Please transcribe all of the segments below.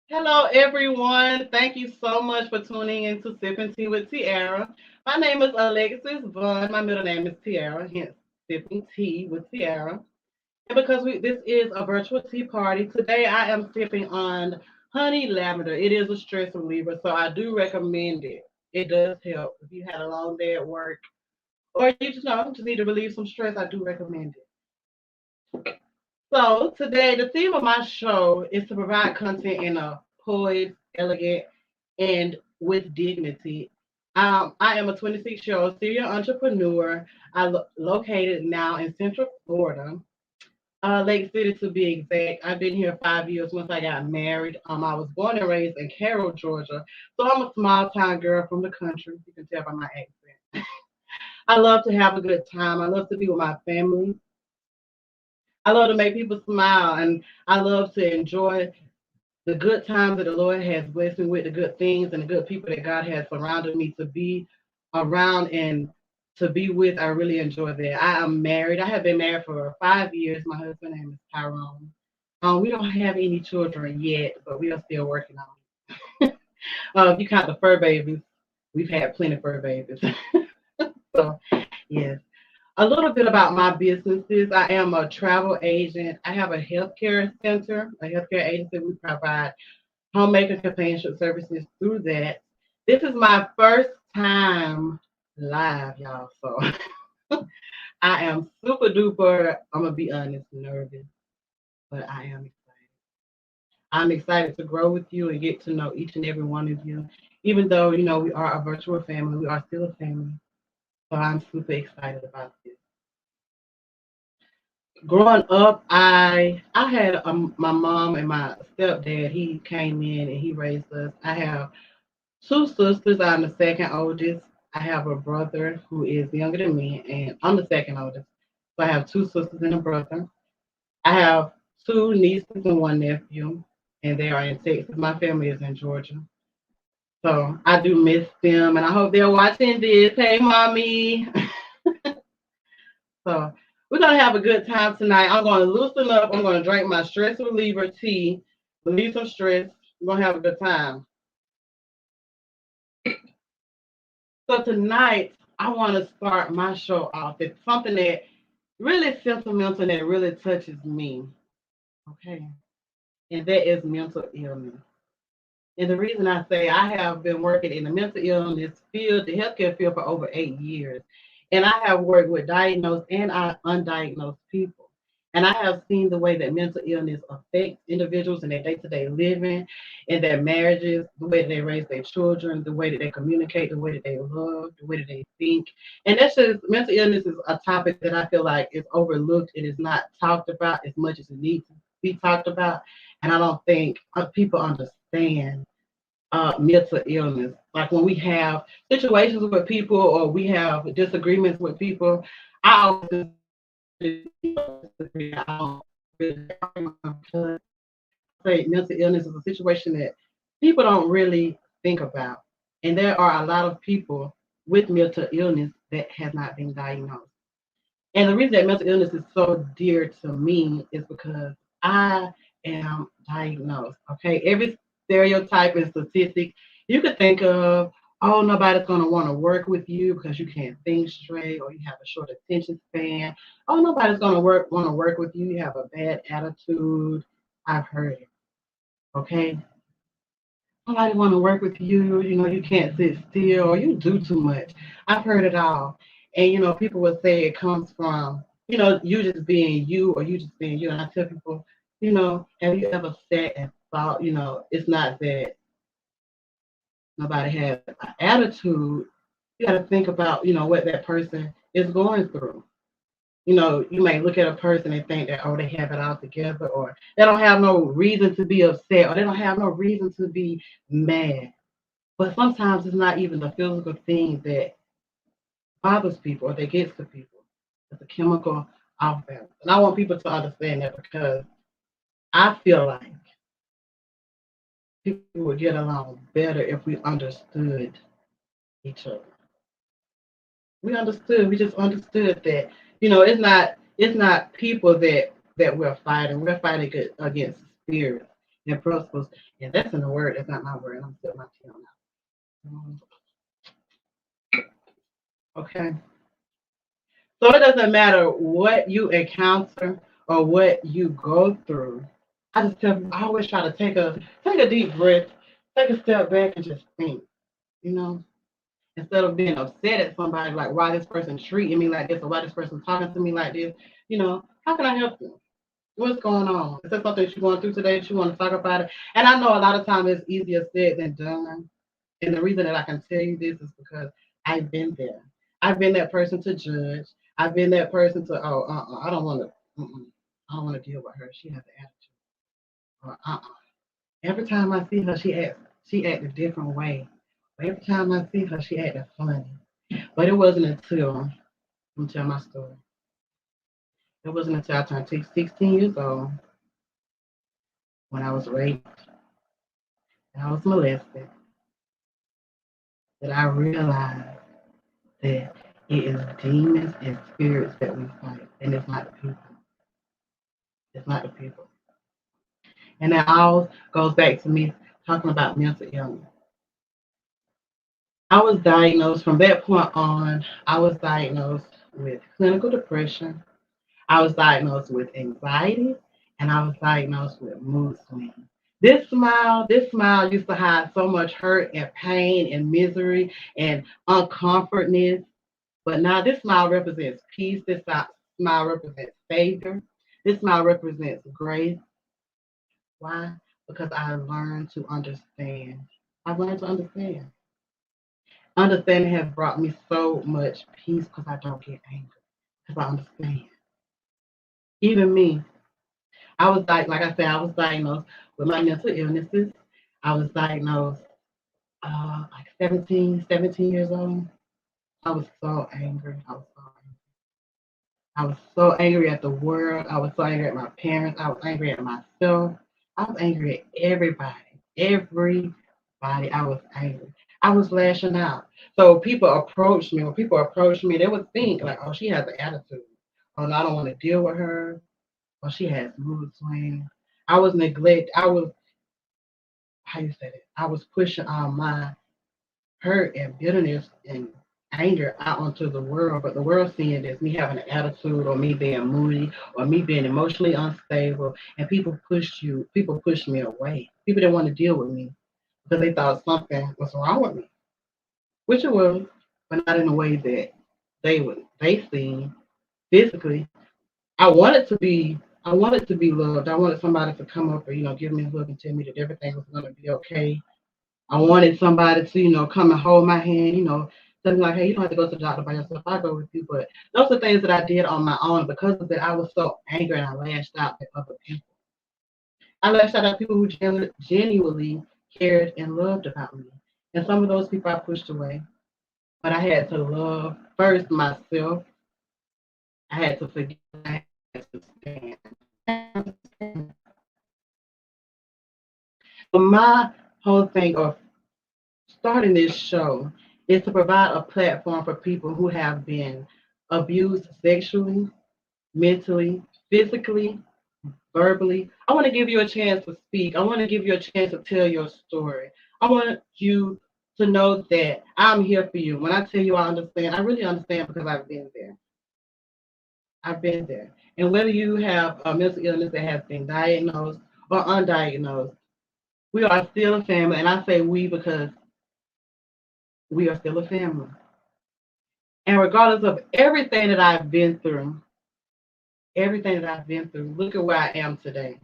Hello, everyone. Thank you so much for tuning in to Sipping Tea with Tierra. My name is Alexis Vaughn. My middle name is Tierra, hence Sipping Tea with Tierra. And because this is a virtual tea party, today I am sipping on honey lavender. It is a stress reliever, so I do recommend it. It does help if you had a long day at work or you just need to relieve some stress. I do recommend it. So today, the theme of my show is to provide content in a poised, elegant, and with dignity. I am a 26-year-old serial entrepreneur. Located now in Central Florida, Lake City to be exact. I've been here 5 years once I got married. I was born and raised in Carroll, Georgia, so I'm a small town girl from the country. You can tell by my accent. I love to have a good time. I love to be with my family. I love to make people smile, and I love to enjoy the good times that the Lord has blessed me with, the good things and the good people that God has surrounded me to be around and to be with. I really enjoy that. I am married. I have been married for 5 years. My husband's name is Tyrone. We don't have any children yet, but we are still working on it. If you count the fur babies, we've had plenty of fur babies. So, yes. A little bit about my businesses. I am a travel agent. I have a healthcare center, a healthcare agency. We provide homemaker companionship services through that. This is my first time live, y'all. So I am super duper, I'm going to be honest, nervous, but I am excited. I'm excited to grow with you and get to know each and every one of you. Even though, we are a virtual family, we are still a family. So I'm super excited about this. Growing up, I had my mom and my stepdad. He came in and he raised us. I have two sisters. I'm the second oldest. I have a brother who is younger than me, and I'm the second oldest. So I have two sisters and a brother. I have two nieces and one nephew, and they are in Texas. My family is in Georgia. So I do miss them, and I hope they're watching this. Hey, mommy. So we're gonna have a good time tonight. I'm gonna loosen up. I'm gonna drink my stress reliever tea, relieve some stress. We're gonna have a good time. So tonight, I want to start my show off. It's something that really sentimental and that really touches me. Okay, and that is mental illness. And the reason I say I have been working in the mental illness field, the healthcare field, for over 8 years. And I have worked with diagnosed and undiagnosed people. And I have seen the way that mental illness affects individuals in their day to day living, in their marriages, the way that they raise their children, the way that they communicate, the way that they love, the way that they think. And that's just mental illness is a topic that I feel like is overlooked. It is not talked about as much as it needs to be talked about. And I don't think people understand mental illness. Like when we have situations with people or we have disagreements with people, I always disagree. I don't really say mental illness is a situation that people don't really think about. And there are a lot of people with mental illness that have not been diagnosed. And the reason that mental illness is so dear to me is because I am diagnosed. Okay, every stereotype and statistic you could think of. Oh, nobody's going to want to work with you because you can't think straight or you have a short attention span. Oh, nobody's going to want to work with you. You have a bad attitude. I've heard it. Okay, nobody want to work with you. You can't sit still or you do too much. I've heard it all. And, people will say it comes from, you just being you or you just being you. And I tell people, have you ever sat and thought, it's not that nobody has an attitude. You got to think about, what that person is going through. You may look at a person and think that, oh, they have it all together, or they don't have no reason to be upset, or they don't have no reason to be mad. But sometimes it's not even the physical thing that bothers people or that gets to people. It's a chemical off balance. And I want people to understand that because I feel like people would get along better if we understood each other. We just understood that, it's not people that we're fighting. We're fighting against spirits. and principles. And that's in the word. That's not my word. I'm still my tea on that. Okay. So it doesn't matter what you encounter or what you go through. I always try to take a deep breath, take a step back, and just think. You know, instead of being upset at somebody like why this person treating me like this or why this person talking to me like this. How can I help you? What's going on? Is there something that you're going through today that you want to talk about it? And I know a lot of times it's easier said than done. And the reason that I can tell you this is because I've been there. I've been that person to judge. I've been that person to I don't want to I don't want to deal with her. She has an attitude. Or every time I see her, she act a different way. Every time I see her, she acted funny. But it wasn't until I'm tell my story. It wasn't until I turned 16 years old when I was raped and I was molested that I realized that it is demons and spirits that we fight, and it's not the people. It's not the people. And that all goes back to me talking about mental illness. I was diagnosed from that point on. I was diagnosed with clinical depression. I was diagnosed with anxiety, and I was diagnosed with mood swings. This smile used to hide so much hurt and pain and misery and uncomfortness. But now this smile represents peace. This smile represents favor. This smile represents grace. Why? Because I learned to understand. I've learned to understand. Understanding has brought me so much peace because I don't get angry. Because I understand. Even me, like I said, I was diagnosed with my mental illnesses. I was diagnosed like 17 years old. I was so angry. I was so angry at the world. I was so angry at my parents. I was angry at myself. I was angry at everybody. Everybody, I was angry. I was lashing out. So people approached me. When people approached me, they would think like, "Oh, she has an attitude. Oh, no, I don't want to deal with her. Oh, she has mood swings." I was neglected. I was how you say it. I was pushing all my hurt and bitterness and anger out onto the world, but the world seeing it as me having an attitude or me being moody or me being emotionally unstable, and people pushed me away. People didn't want to deal with me because they thought something was wrong with me, which it was, but not in a way that they seen physically. I wanted to be loved. I wanted somebody to come up and give me a hug and tell me that everything was gonna be okay. I wanted somebody to, come and hold my hand, tell me like, hey, you don't have to go to the doctor by yourself. I go with you. But those are things that I did on my own. Because of that, I was so angry and I lashed out at other people. I lashed out at people who genuinely cared and loved about me. And some of those people I pushed away. But I had to love first myself. I had to forgive. I had to stand. So my whole thing of starting this show is to provide a platform for people who have been abused sexually, mentally, physically, verbally. I want to give you a chance to speak. I want to give you a chance to tell your story. I want you to know that I'm here for you. When I tell you I understand, I really understand because I've been there. I've been there. And whether you have a mental illness that has been diagnosed or undiagnosed, we are still a family. And I say we because we are still a family. And regardless of everything that I've been through, look at where I am today.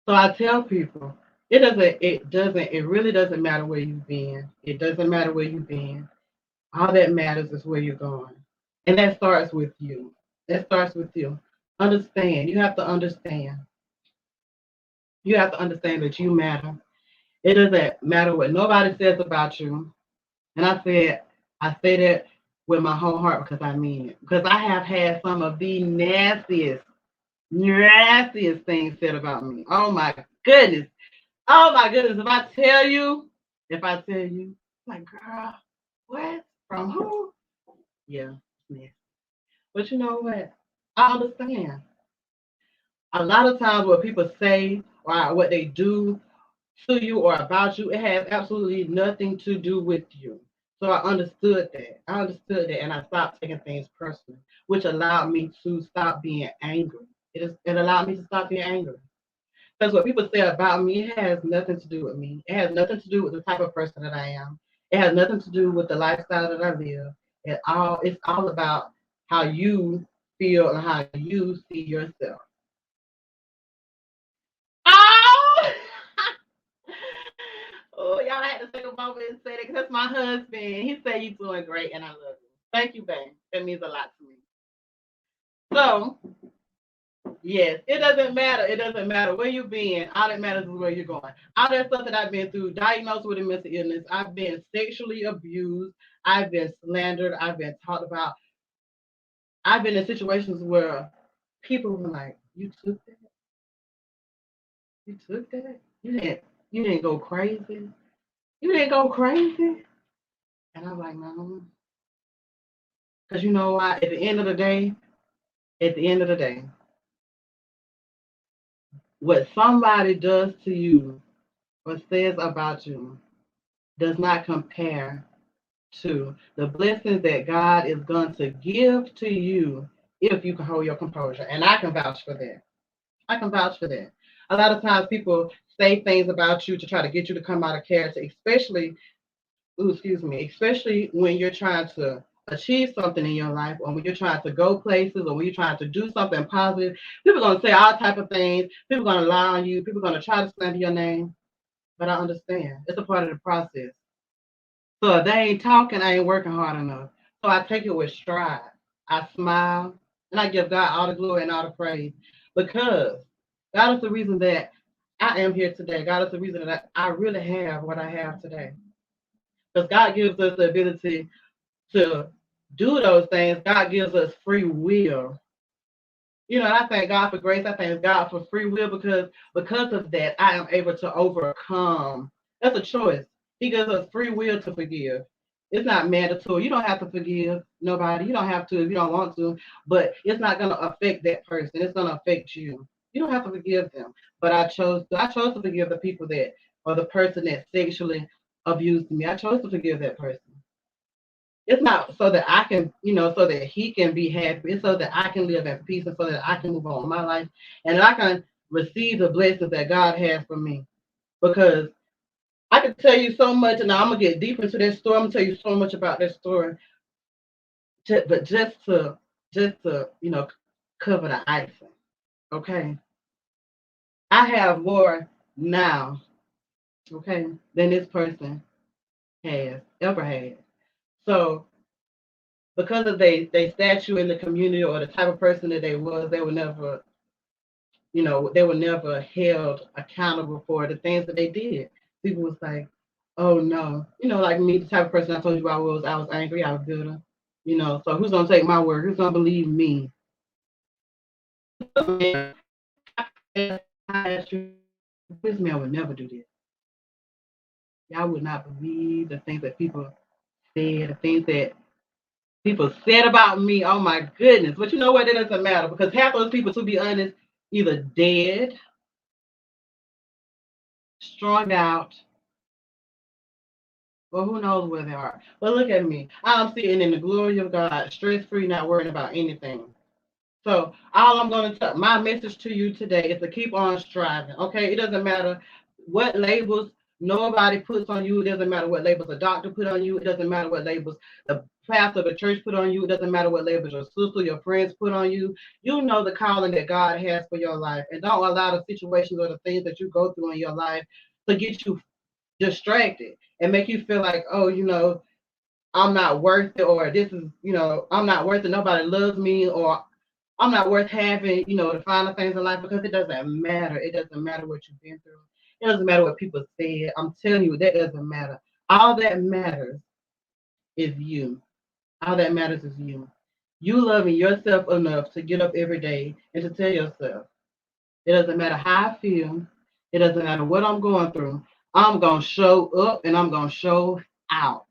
So I tell people, it really doesn't matter where you've been. It doesn't matter where you've been. All that matters is where you're going. And that starts with you. That starts with you. Understand. You have to understand. You have to understand that you matter. It doesn't matter what nobody says about you. And I say that with my whole heart because I mean it. Because I have had some of the nastiest things said about me. Oh my goodness. Oh my goodness. If I tell you, like, girl, what? From who? Yeah, yeah. But you know what? I understand. A lot of times what people say or what they do to you or about you. It has absolutely nothing to do with you. So I understood that. I understood that, and I stopped taking things personally, which allowed me to stop being angry. It allowed me to stop being angry. Because what people say about me, it has nothing to do with me. It has nothing to do with the type of person that I am. It has nothing to do with the lifestyle that I live. It's all about how you feel and how you see yourself. Oh, oh, y'all had to take a moment and say that because that's my husband. He said you're doing great and I love you. Thank you, babe. That means a lot to me. So, yes, it doesn't matter. It doesn't matter where you've been. All that matters is where you're going. All that stuff that I've been through, diagnosed with a mental illness, I've been sexually abused, I've been slandered, I've been talked about. I've been in situations where people were like, "You took that? You took that? You didn't go crazy? You didn't go crazy?" And I'm like, "No." Because you know why? At the end of the day, what somebody does to you or says about you does not compare to the blessings that God is going to give to you if you can hold your composure. And I can vouch for that. I can vouch for that. A lot of times people say things about you to try to get you to come out of character, especially when you're trying to achieve something in your life or when you're trying to go places or when you're trying to do something positive. People are going to say all type of things. People are going to lie on you. People are going to try to slander your name. But I understand. It's a part of the process. So if they ain't talking, I ain't working hard enough. So I take it with stride. I smile and I give God all the glory and all the praise because God is the reason that I am here today. God is the reason that I really have what I have today. Because God gives us the ability to do those things. God gives us free will. I thank God for grace. I thank God for free will because of that, I am able to overcome. That's a choice. He gives us free will to forgive. It's not mandatory. You don't have to forgive nobody. You don't have to if you don't want to, but it's not going to affect that person. It's going to affect you. You don't have to forgive them. But I chose to forgive the people that or the person that sexually abused me. I chose to forgive that person. It's not so that I can, so that he can be happy. It's so that I can live in peace and so that I can move on with my life and I can receive the blessings that God has for me. Because I can tell you so much, and I'm gonna get deep into that story. I'm gonna tell you so much about that story, but just to cover the icing. Okay, I have more now, okay, than this person has ever had. So because of they statue in the community or the type of person that they was, they were never held accountable for the things that they did. People was like, oh no, like me, the type of person I told you I was angry, I was bitter, so who's gonna take my word? Who's gonna believe me? I asked you, this man would never do this. Y'all would not believe the things that people said, the things that people said about me. Oh my goodness. But you know what? It doesn't matter because half those people, to be honest, either dead, strung out, or who knows where they are. But look at me. I'm sitting in the glory of God, stress free, not worrying about anything. So all I'm going to tell my message to you today is to keep on striving. Okay, it doesn't matter what labels nobody puts on you. It doesn't matter what labels a doctor put on you. It doesn't matter what labels the pastor of the church put on you. It doesn't matter what labels your sister, your friends put on you. You know the calling that God has for your life, and don't allow the situations or the things that you go through in your life to get you distracted and make you feel like, oh, I'm not worth it, or this is, I'm not worth it. Nobody loves me, or I'm not worth having, the finer things in life because it doesn't matter. It doesn't matter what you've been through. It doesn't matter what people say. I'm telling you, that doesn't matter. All that matters is you. All that matters is you. You loving yourself enough to get up every day and to tell yourself, it doesn't matter how I feel. It doesn't matter what I'm going through. I'm going to show up and I'm going to show out.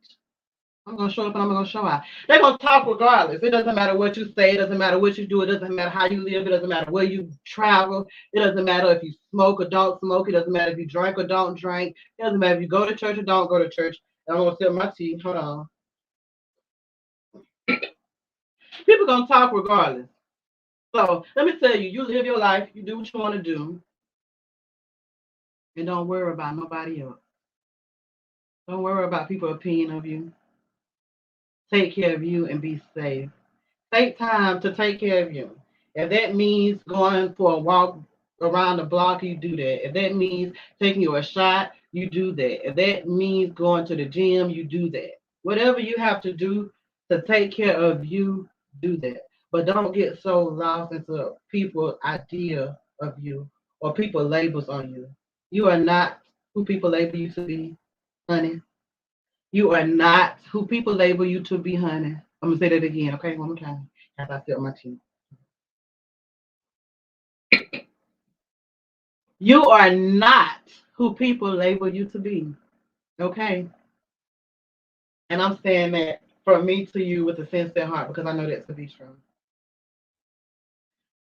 I'm gonna show up and I'm gonna show out. They're gonna talk regardless. It doesn't matter what you say, it doesn't matter what you do, it doesn't matter how you live, it doesn't matter where you travel, it doesn't matter if you smoke or don't smoke, it doesn't matter if you drink or don't drink, it doesn't matter if you go to church or don't go to church. And I'm gonna sip my tea. Hold on. People gonna talk regardless. So let me tell you, you live your life, you do what you want to do, and don't worry about nobody else. Don't worry about people's opinion of you. Take care of you and be safe. Take time to take care of you. If that means going for a walk around the block, you do that. If that means taking you a shot, you do that. If that means going to the gym, you do that. Whatever you have to do to take care of you, do that. But don't get so lost into people's idea of you or people labels on you. You are not who people label you to be, honey. You are not who people label you to be, honey. I'm gonna say that again, okay? One more time. As I feel my teeth. You are not who people label you to be, okay? And I'm saying that from me to you with a sincere heart because I know that to be true.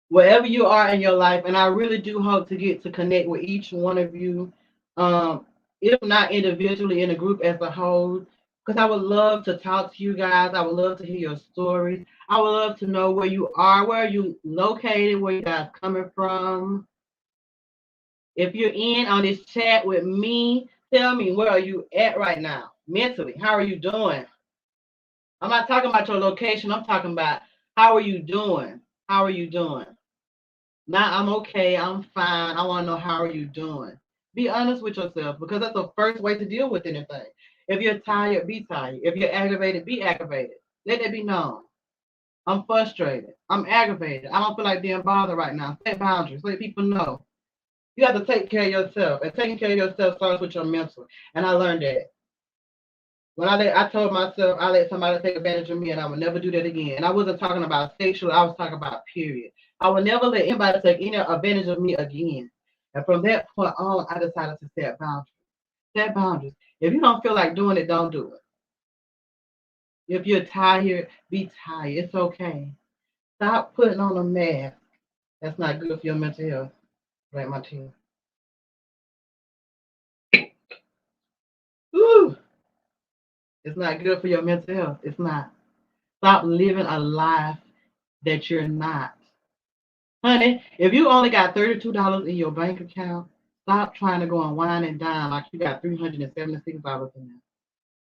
Wherever you are in your life, and I really do hope to get to connect with each one of you, if not individually, in a group as a whole, because I would love to talk to you guys. I would love to hear your stories. I would love to know where you are, where are you located, where you guys coming from. If you're in on this chat with me, tell me where are you at right now mentally? How are you doing? I'm not talking about your location. I'm talking about how are you doing? How are you doing? Not I'm okay, I'm fine. I want to know how are you doing. Be honest with yourself because that's the first way to deal with anything. If you're tired, be tired. If you're aggravated, be aggravated. Let that be known. I'm frustrated. I'm aggravated. I don't feel like being bothered right now. Set boundaries. Let people know. You have to take care of yourself, and taking care of yourself starts with your mental. And I learned that when I told myself I let somebody take advantage of me, and I would never do that again. And I wasn't talking about sexual; I was talking about period. I would never let anybody take any advantage of me again. And from that point on, I decided to set boundaries. Set boundaries. If you don't feel like doing it, don't do it. If you're tired, be tired. It's okay. Stop putting on a mask. That's not good for your mental health. Like my team. Woo! It's not good for your mental health. It's not. Stop living a life that you're not. Honey, if you only got $32 in your bank account, stop trying to go and wine and dine like you got $376 in there.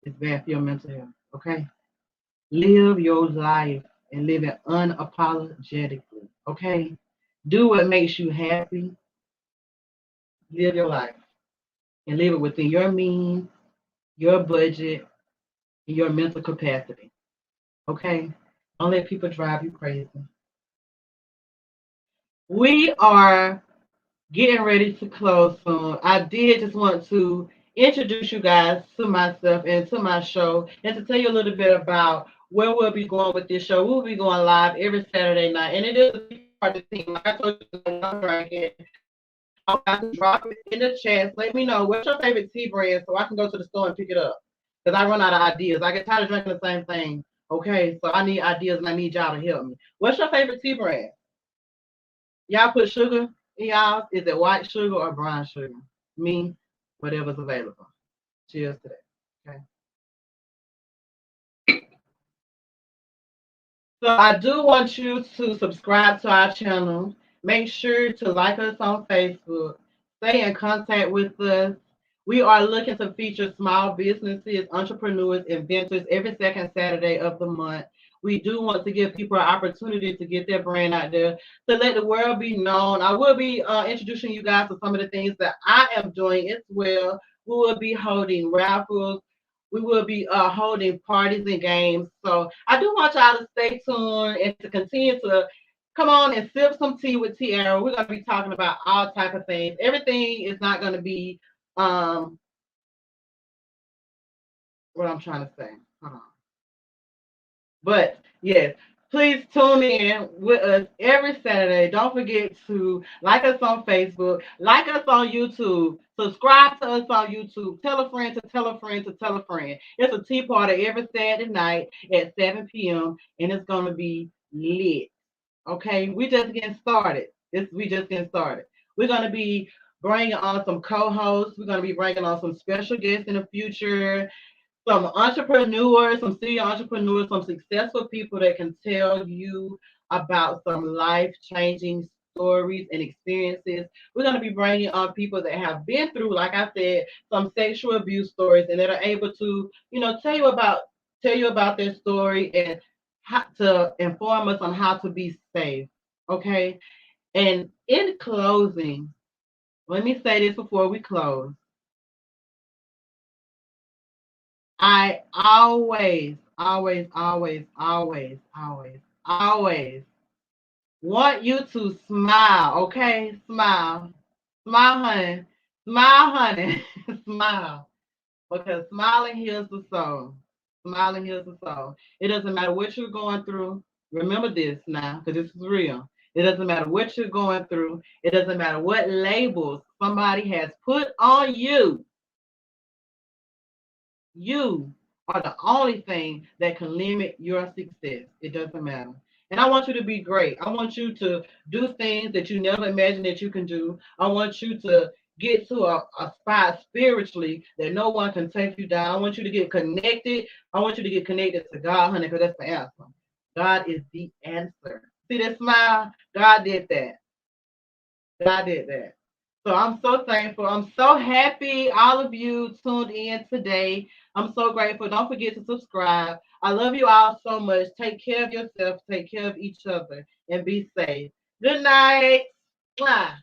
It's bad for your mental health. Okay? Live your life and live it unapologetically. Okay? Do what makes you happy. Live your life and live it within your means, your budget, and your mental capacity. Okay? Don't let people drive you crazy. We are getting ready to close soon. I did just want to introduce you guys to myself and to my show and to tell you a little bit about where we'll be going with this show. We'll be going live every Saturday night, and it is a part of the team. Like I told you, I'm drinking. I'll have to drop it in the chat. Let me know what's your favorite tea brand so I can go to the store and pick it up. Because I run out of ideas. I get tired of drinking the same thing. Okay, so I need ideas and I need y'all to help me. What's your favorite tea brand? Y'all put sugar in y'all? Is it white sugar or brown sugar? Me, whatever's available. Cheers to that. Okay. So I do want you to subscribe to our channel. Make sure to like us on Facebook. Stay in contact with us. We are looking to feature small businesses, entrepreneurs, inventors every second Saturday of the month. We do want to give people an opportunity to get their brand out there, to let the world be known. I will be introducing you guys to some of the things that I am doing as well. We will be holding raffles. We will be holding parties and games. So I do want y'all to stay tuned and to continue to come on and sip some tea with Tierra. We're going to be talking about all type of things. Everything is not going to be um, what I'm trying to say. Hold on. But yes, Please tune in with us every Saturday. Don't forget to like us on Facebook, like us on YouTube, subscribe to us on YouTube, tell a friend to tell a friend to tell a friend. It's a tea party every Saturday night at 7 p.m. and it's gonna be lit. Okay, we just getting started. We just getting started. We're gonna be bringing on some co-hosts. We're gonna be bringing on some special guests in the future, some entrepreneurs, some senior entrepreneurs, some successful people that can tell you about some life changing stories and experiences. We're going to be bringing on people that have been through, like I said, some sexual abuse stories and that are able to, tell you about their story and how to inform us on how to be safe. Okay. And in closing, let me say this before we close. I always, always, always, always, always, always want you to smile, okay? Smile. Smile, honey. Smile, honey. Smile. Because smiling heals the soul. Smiling heals the soul. It doesn't matter what you're going through. Remember this now, because this is real. It doesn't matter what you're going through. It doesn't matter what labels somebody has put on you. You are the only thing that can limit your success. It doesn't matter. And I want you to be great. I want you to do things that you never imagined that you can do. I want you to get to a spot spiritually that no one can take you down. I want you to get connected. I want you to get connected to God, honey, because that's the answer. God is the answer. See that smile? God did that. God did that. So I'm so thankful. I'm so happy all of you tuned in today. I'm so grateful. Don't forget to subscribe. I love you all so much. Take care of yourself. Take care of each other and be safe. Good night. Mwah.